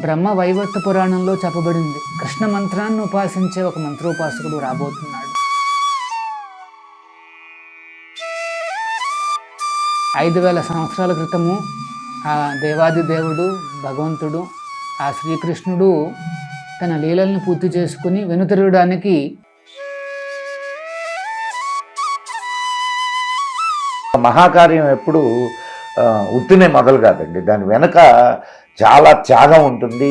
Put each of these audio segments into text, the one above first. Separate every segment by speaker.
Speaker 1: బ్రహ్మ వైవర్త పురాణంలో చెప్పబడింది. కృష్ణ మంత్రాన్ని ఉపాసించే ఒక మంత్రోపాసకుడు రాబోతున్నాడు. 5,000 సంవత్సరాల క్రితము ఆ దేవాది దేవుడు భగవంతుడు ఆ శ్రీకృష్ణుడు తన లీలల్ని పూర్తి చేసుకుని వెనుతిరగడానికి
Speaker 2: మహాకార్యం ఎప్పుడు ఉత్తినే మొదలు కాదండి, దాని వెనక చాలా త్యాగం ఉంటుంది.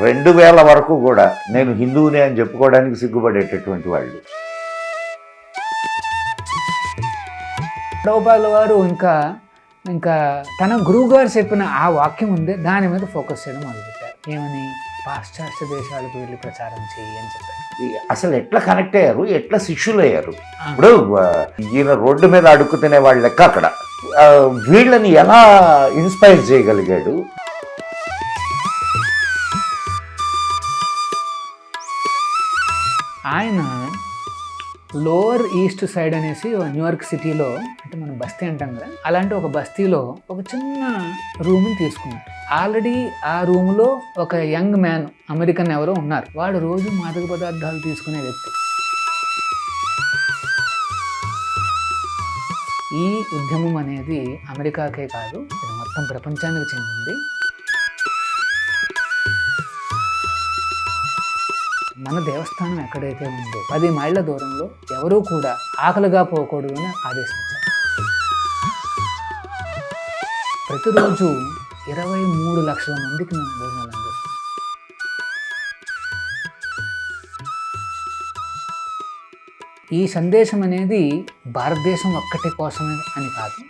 Speaker 2: 2000 వరకు కూడా నేను హిందువునే అని చెప్పుకోవడానికి సిగ్గుపడేటటువంటి వాళ్ళు.
Speaker 1: ప్రభుపాదుల వారు ఇంకా తన గురువు గారు చెప్పిన ఆ వాక్యం ఉంది, దాని మీద ఫోకస్ చేయడం మొదలుపెట్టారు. ఏమని? పాశ్చాత్య దేశాలకు వెళ్ళి ప్రచారం చేయి అని చెప్పారు.
Speaker 2: అసలు ఎట్లా కనెక్ట్ అయ్యారు, ఎట్లా శిష్యులు అయ్యారు? ఇప్పుడు ఈయన రోడ్డు మీద అడుక్కు తినే వాళ్ళ లెక్క అక్కడ వీళ్ళని ఎలా ఇన్స్పైర్ చేయగలిగాడు?
Speaker 1: ఆయన లోవర్ ఈస్ట్ సైడ్ అనేసి న్యూయార్క్ సిటీలో, అంటే మనం బస్తీ అంటాం కదా, అలాంటి ఒక బస్తీలో ఒక చిన్న రూమ్ని తీసుకున్నారు. ఆల్రెడీ ఆ రూమ్లో ఒక యంగ్ మ్యాన్ అమెరికన్ ఎవరో ఉన్నారు. వాడు రోజు మాదక పదార్థాలు తీసుకునే వ్యక్తి. ఈ ఉద్యమం అనేది అమెరికాకే కాదు, ఇది మొత్తం ప్రపంచానికి చెందింది. మన దేవస్థానం ఎక్కడైతే ఉందో 10 మైళ్ళ దూరంలో ఎవరూ కూడా ఆకలిగా పోకూడదు అని ఆదేశించారు. ప్రతిరోజు 23 లక్షల మందికి మేము భోజనాలు అందిస్తాం. ఈ సందేశం అనేది భారతదేశం ఒక్కటి కోసమే అని కాదు,